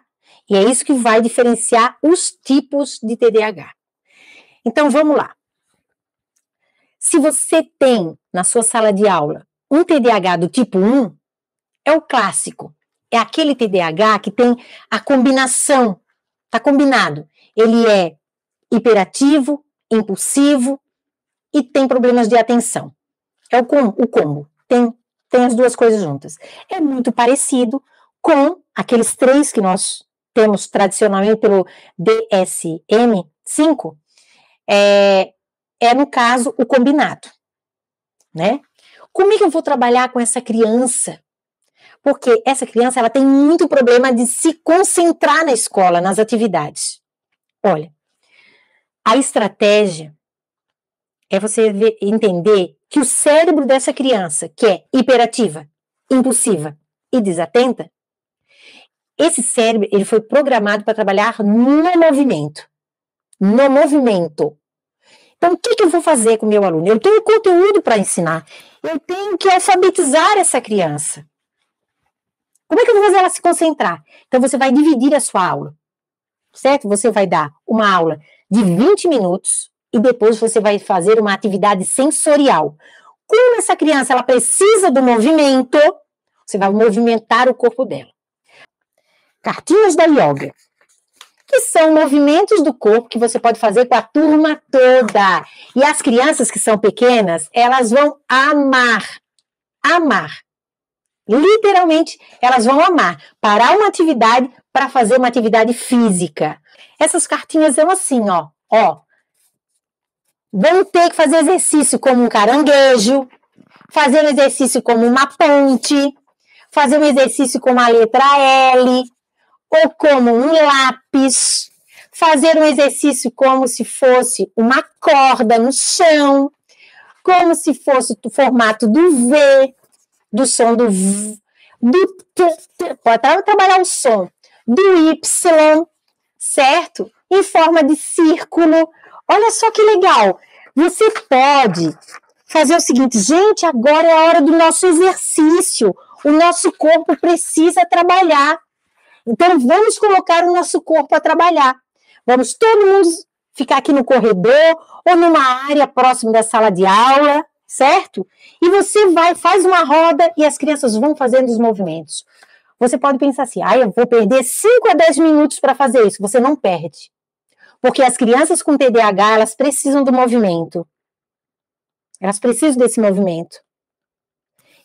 E é isso que vai diferenciar os tipos de TDAH. Então, vamos lá. Se você tem na sua sala de aula um TDAH do tipo 1, é o clássico. É aquele TDAH que tem a combinação, tá combinado. Ele é hiperativo, impulsivo e tem problemas de atenção. É o combo. Tem as duas coisas juntas. É muito parecido com aqueles 3 que nós temos tradicionalmente pelo DSM-5, no caso, o combinado, né? Como é que eu vou trabalhar com essa criança? Porque essa criança, ela tem muito problema de se concentrar na escola, nas atividades. Olha, a estratégia é você entender que o cérebro dessa criança, que é hiperativa, impulsiva e desatenta, esse cérebro, ele foi programado para trabalhar no movimento. No movimento. Então, o que eu vou fazer com o meu aluno? Eu tenho conteúdo para ensinar. Eu tenho que alfabetizar essa criança. Como é que eu vou fazer ela se concentrar? Então, você vai dividir a sua aula, certo? Você vai dar uma aula de 20 minutos e depois você vai fazer uma atividade sensorial. Como essa criança, ela precisa do movimento, você vai movimentar o corpo dela. Cartinhas da yoga, que são movimentos do corpo que você pode fazer com a turma toda. E as crianças que são pequenas, elas vão amar. Literalmente, elas vão amar parar uma atividade para fazer uma atividade física. Essas cartinhas são assim, ó. Vão ter que fazer exercício como um caranguejo, fazer um exercício como uma ponte, fazer um exercício como a letra L, ou como um lápis, fazer um exercício como se fosse uma corda no chão, como se fosse o formato do V, do som do V, do T, pode trabalhar o som, do Y, certo? Em forma de círculo. Olha só que legal. Você pode fazer o seguinte, gente, agora é a hora do nosso exercício. O nosso corpo precisa trabalhar. Então, vamos colocar o nosso corpo a trabalhar. Vamos todo mundo ficar aqui no corredor ou numa área próxima da sala de aula, certo? E você faz uma roda e as crianças vão fazendo os movimentos. Você pode pensar assim, eu vou perder 5 a 10 minutos para fazer isso. Você não perde. Porque as crianças com TDAH, elas precisam do movimento. Elas precisam desse movimento.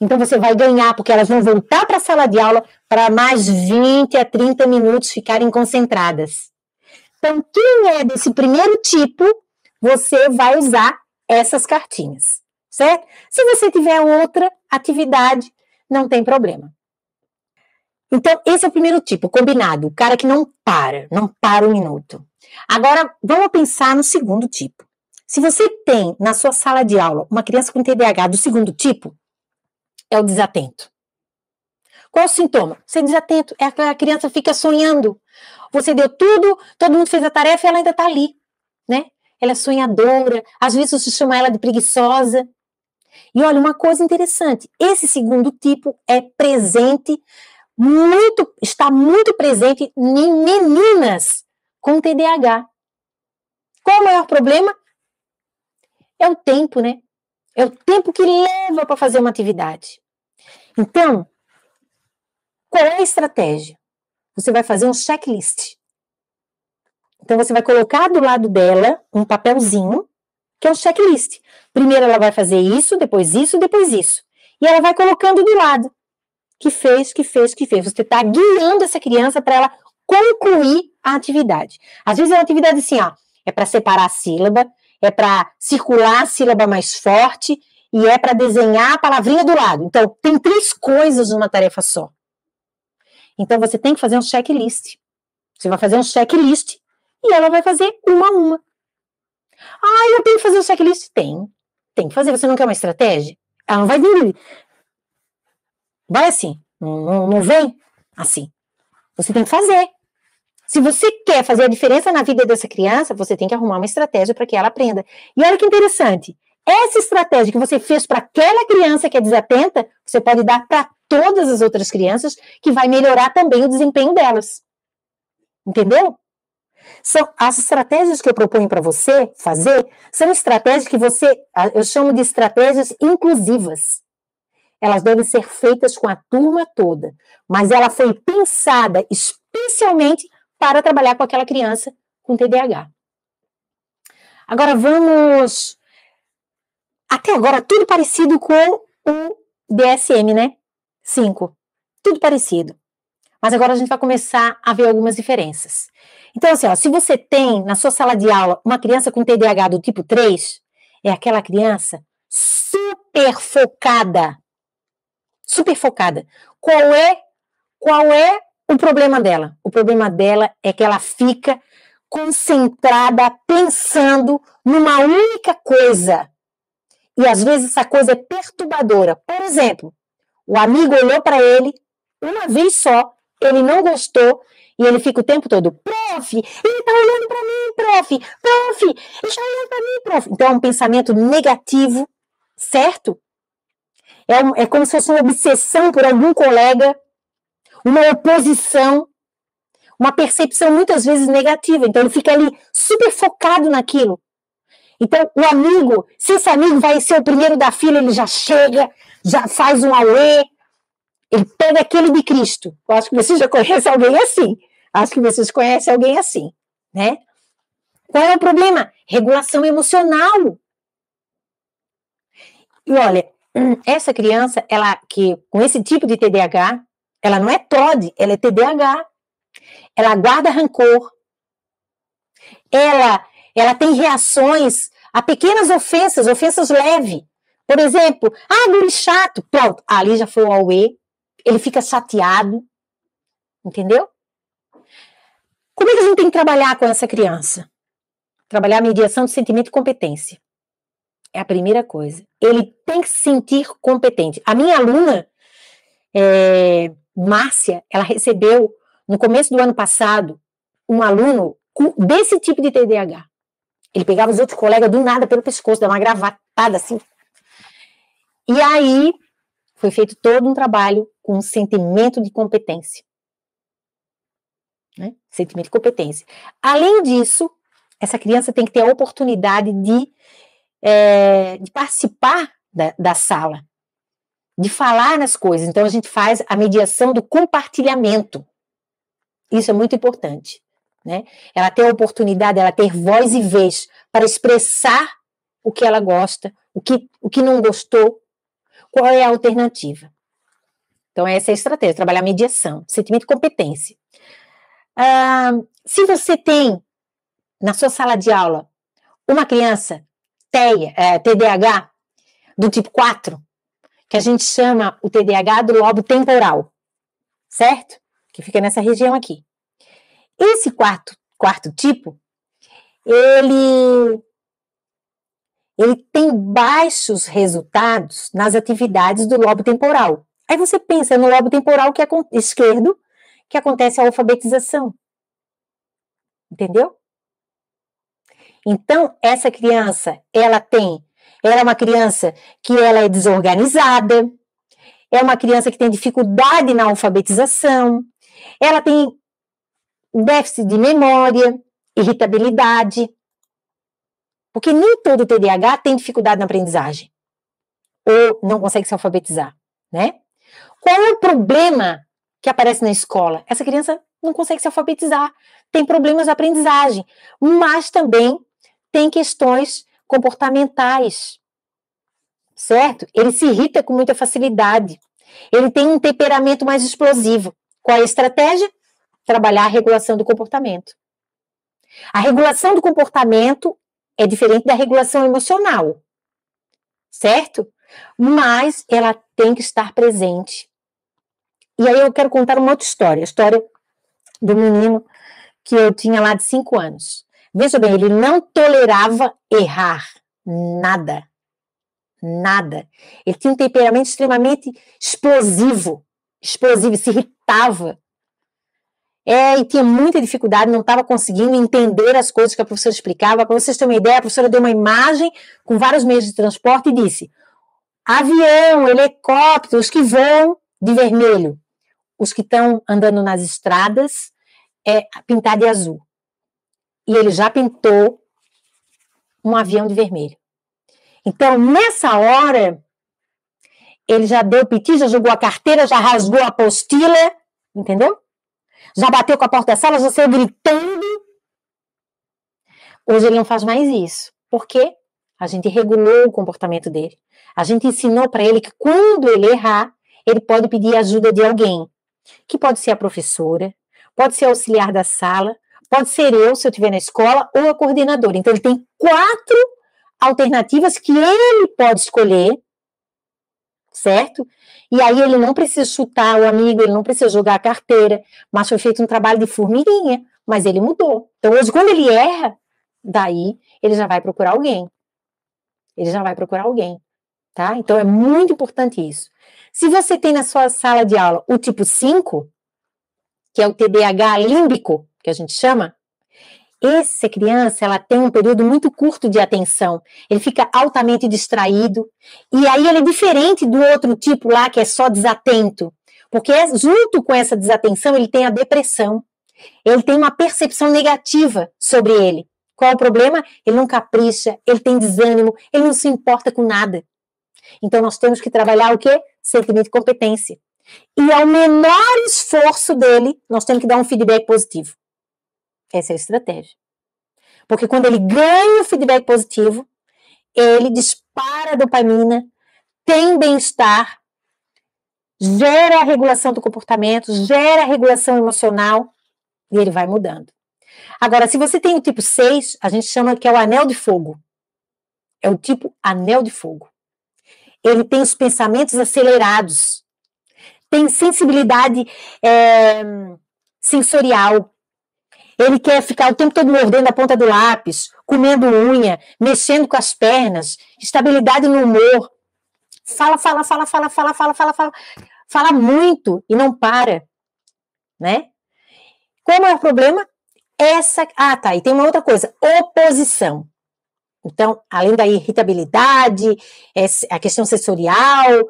Então, você vai ganhar, porque elas vão voltar para a sala de aula para mais 20 a 30 minutos ficarem concentradas. Então, quem é desse primeiro tipo, você vai usar essas cartinhas, certo? Se você tiver outra atividade, não tem problema. Então, esse é o primeiro tipo, combinado, o cara que não para um minuto. Agora, vamos pensar no segundo tipo. Se você tem na sua sala de aula uma criança com TDAH do segundo tipo, é o desatento. Qual é o sintoma? Ser desatento, é que a criança fica sonhando. Você deu tudo, todo mundo fez a tarefa e ela ainda está ali, né? Ela é sonhadora, às vezes você chama ela de preguiçosa. E olha, uma coisa interessante, esse segundo tipo é presente, está muito presente em meninas com TDAH. Qual é o maior problema? É o tempo, né? É o tempo que leva para fazer uma atividade. Então, qual é a estratégia? Você vai fazer um checklist. Então, você vai colocar do lado dela um papelzinho, que é um checklist. Primeiro ela vai fazer isso, depois isso, depois isso. E ela vai colocando do lado. Que fez. Você está guiando essa criança para ela concluir a atividade. Às vezes é uma atividade assim, é para separar a sílaba, é para circular a sílaba mais forte e é para desenhar a palavrinha do lado. Então, tem 3 coisas numa tarefa só. Então, você tem que fazer um checklist. Você vai fazer um checklist e ela vai fazer uma a uma. Eu tenho que fazer um checklist? Tem que fazer. Você não quer uma estratégia? Ela não vai vir. Vai assim. Não vem assim. Você tem que fazer. Se você quer fazer a diferença na vida dessa criança, você tem que arrumar uma estratégia para que ela aprenda. E olha que interessante. Essa estratégia que você fez para aquela criança que é desatenta, você pode dar para todas as outras crianças, que vai melhorar também o desempenho delas. Entendeu? São as estratégias que eu proponho para você fazer, são estratégias que eu chamo de estratégias inclusivas. Elas devem ser feitas com a turma toda, mas ela foi pensada especialmente para trabalhar com aquela criança com TDAH. Agora vamos... Até agora, tudo parecido com o DSM, né? 5. Tudo parecido. Mas agora a gente vai começar a ver algumas diferenças. Então, assim, se você tem na sua sala de aula uma criança com TDAH do tipo 3, é aquela criança super focada. Super focada. Qual é o problema dela? O problema dela é que ela fica concentrada, pensando numa única coisa. E às vezes essa coisa é perturbadora. Por exemplo, o amigo olhou para ele uma vez só, ele não gostou e ele fica o tempo todo, prof, ele tá olhando para mim, prof, ele tá olhando para mim, prof. Então é um pensamento negativo, certo? É como se fosse uma obsessão por algum colega, uma oposição, uma percepção muitas vezes negativa. Então ele fica ali super focado naquilo. Então, o amigo, se esse amigo vai ser o primeiro da fila, ele já chega, já faz um auê, ele pega aquele de Cristo. Eu acho que você já conhece alguém assim. Acho que vocês conhecem alguém assim, né? Qual é o problema? Regulação emocional. E olha, essa criança, com esse tipo de TDAH, ela não é TOD, ela é TDAH. Ela guarda rancor. Ela tem reações a pequenas ofensas leves. Por exemplo, guri chato, pronto, ali já foi o auê, ele fica chateado, entendeu? Como é que a gente tem que trabalhar com essa criança? Trabalhar a mediação de sentimento e competência. É a primeira coisa. Ele tem que se sentir competente. A minha aluna, Márcia, ela recebeu, no começo do ano passado, um aluno desse tipo de TDAH. Ele pegava os outros colegas do nada pelo pescoço, dava uma gravatada assim. E aí, foi feito todo um trabalho com um sentimento de competência. Né? Sentimento de competência. Além disso, essa criança tem que ter a oportunidade de participar da sala, de falar nas coisas. Então, a gente faz a mediação do compartilhamento. Isso é muito importante. Né? Ela ter a oportunidade, ela ter voz e vez para expressar o que ela gosta, o que não gostou, qual é a alternativa. Então, essa é a estratégia, trabalhar mediação, sentimento de competência. Se você tem, na sua sala de aula, uma criança TDAH do tipo 4, que a gente chama o TDAH do lobo temporal, certo? Que fica nessa região aqui. Esse quarto tipo, ele tem baixos resultados nas atividades do lobo temporal. Aí você pensa no lobo temporal esquerdo, que acontece a alfabetização. Entendeu? Então, essa criança, ela é uma criança que ela é desorganizada, é uma criança que tem dificuldade na alfabetização, ela tem déficit de memória, irritabilidade, porque nem todo TDAH tem dificuldade na aprendizagem, ou não consegue se alfabetizar, né? Qual é o problema que aparece na escola? Essa criança não consegue se alfabetizar, tem problemas de aprendizagem, mas também tem questões comportamentais, certo? Ele se irrita com muita facilidade, ele tem um temperamento mais explosivo. Qual é a estratégia? Trabalhar a regulação do comportamento. A regulação do comportamento é diferente da regulação emocional, certo? Mas ela tem que estar presente. E aí eu quero contar uma outra história, a história do menino que eu tinha lá de 5 anos. Veja bem, ele não tolerava errar nada. Nada. Ele tinha um temperamento extremamente explosivo, se irritava. E tinha muita dificuldade, não estava conseguindo entender as coisas que a professora explicava. Para vocês terem uma ideia, a professora deu uma imagem com vários meios de transporte e disse: avião, helicóptero, os que voam de vermelho, os que estão andando nas estradas, pintar de azul. E ele já pintou um avião de vermelho. Então, nessa hora, ele já deu piti, já jogou a carteira, já rasgou a apostila, entendeu? Já bateu com a porta da sala, já saiu gritando. Hoje ele não faz mais isso. Por quê? A gente regulou o comportamento dele. A gente ensinou para ele que quando ele errar, ele pode pedir ajuda de alguém. Que pode ser a professora, pode ser auxiliar da sala, pode ser eu, se eu estiver na escola, ou a coordenadora. Então, ele tem 4 alternativas que ele pode escolher, certo? E aí ele não precisa chutar o amigo, ele não precisa jogar a carteira, mas foi feito um trabalho de formiguinha, mas ele mudou. Então, hoje, quando ele erra, daí ele já vai procurar alguém. Ele já vai procurar alguém, tá? Então, é muito importante isso. Se você tem na sua sala de aula o tipo 5, que é o TDAH límbico, que a gente chama, essa criança, ela tem um período muito curto de atenção, ele fica altamente distraído, e aí ele é diferente do outro tipo lá, que é só desatento, porque junto com essa desatenção, ele tem a depressão, ele tem uma percepção negativa sobre ele. Qual é o problema? Ele não capricha, ele tem desânimo, ele não se importa com nada. Então, nós temos que trabalhar o quê? Sentimento de competência. E ao menor esforço dele, nós temos que dar um feedback positivo. Essa é a estratégia. Porque quando ele ganha o feedback positivo, ele dispara a dopamina, tem bem-estar, gera a regulação do comportamento, gera a regulação emocional, e ele vai mudando. Agora, se você tem o tipo 6, a gente chama que é o anel de fogo. É o tipo anel de fogo. Ele tem os pensamentos acelerados, tem sensibilidade sensorial. Ele quer ficar o tempo todo mordendo a ponta do lápis, comendo unha, mexendo com as pernas, estabilidade no humor. Fala muito e não para, né? Qual é o problema? E tem uma outra coisa, oposição. Então, além da irritabilidade, a questão sensorial,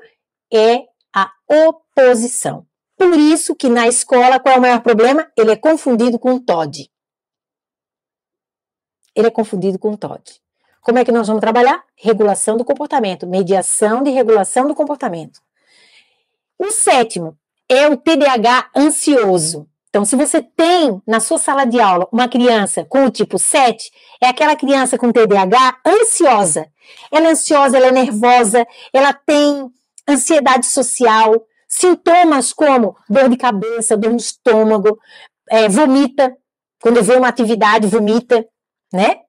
é a oposição. Por isso que na escola, qual é o maior problema? Ele é confundido com TOD. Ele é confundido com TOD. Como é que nós vamos trabalhar? Regulação do comportamento, mediação de regulação do comportamento. O 7º é o TDAH ansioso. Então, se você tem na sua sala de aula uma criança com o tipo 7, é aquela criança com TDAH ansiosa. Ela é ansiosa, ela é nervosa, ela tem ansiedade social, sintomas como dor de cabeça, dor no estômago, vomita, quando vê uma atividade, vomita, né?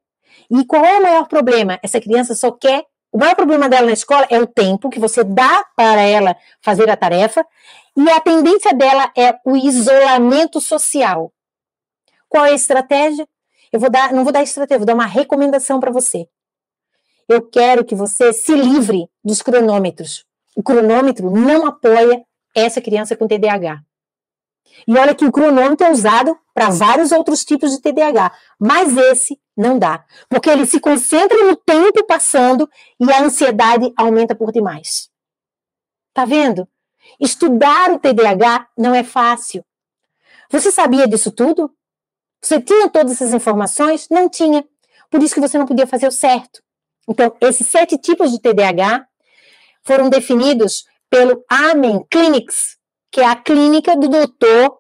E qual é o maior problema? Essa criança só quer... O maior problema dela na escola é o tempo que você dá para ela fazer a tarefa, e a tendência dela é o isolamento social. Qual é a estratégia? Não vou dar estratégia, vou dar uma recomendação para você. Eu quero que você se livre dos cronômetros. O cronômetro não apoia essa criança com TDAH. E olha que o cronômetro é usado para vários outros tipos de TDAH, mas esse não dá, porque ele se concentra no tempo passando e a ansiedade aumenta por demais. Tá vendo? Estudar o TDAH não é fácil. Você sabia disso tudo? Você tinha todas essas informações? Não tinha. Por isso que você não podia fazer o certo. Então, esses 7 tipos de TDAH foram definidos pelo Amen Clinics, que é a clínica do doutor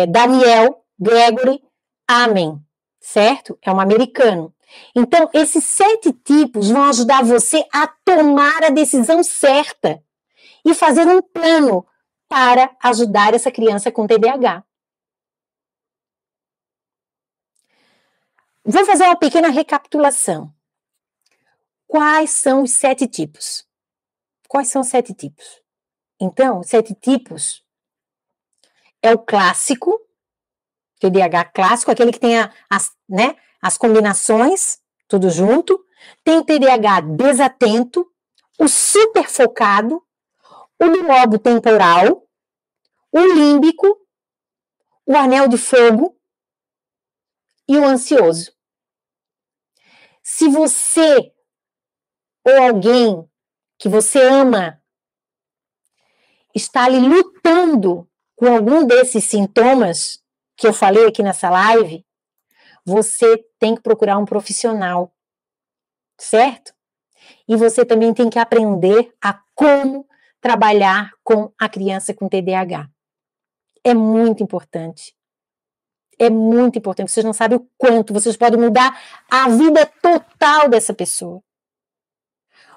Daniel Gregory Amen, certo? É um americano. Então, esses 7 tipos vão ajudar você a tomar a decisão certa e fazer um plano para ajudar essa criança com TDAH. Vou fazer uma pequena recapitulação. Quais são os 7 tipos? Quais são os 7 tipos? Então, os 7 tipos é o clássico, TDAH clássico, aquele que tem as combinações, tudo junto. Tem o TDAH desatento, o superfocado, o do lobo temporal, o límbico, o anel de fogo e o ansioso. Se você ou alguém que você ama está ali lutando com algum desses sintomas que eu falei aqui nessa live, você tem que procurar um profissional, certo? E você também tem que aprender a como trabalhar com a criança com TDAH. É muito importante. É muito importante. Vocês não sabem o quanto vocês podem mudar a vida total dessa pessoa.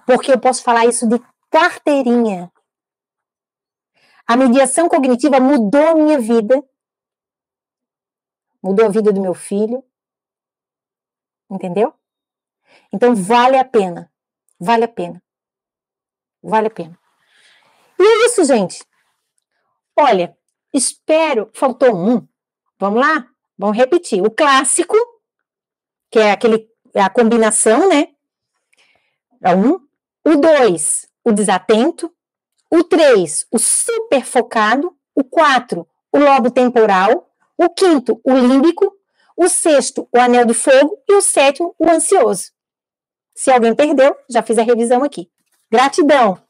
Porque eu posso falar isso de carteirinha. A mediação cognitiva mudou a minha vida. Mudou a vida do meu filho. Entendeu? Então vale a pena. Vale a pena. Vale a pena. E é isso, gente. Olha, espero... Faltou um. Vamos lá? Vamos repetir. O clássico, que é a combinação, né? É um. O 2, o desatento. O 3, o superfocado. O 4, o lobo temporal. O 5º, o límbico. O 6º, o anel de fogo. E o 7º, o ansioso. Se alguém perdeu, já fiz a revisão aqui. Gratidão!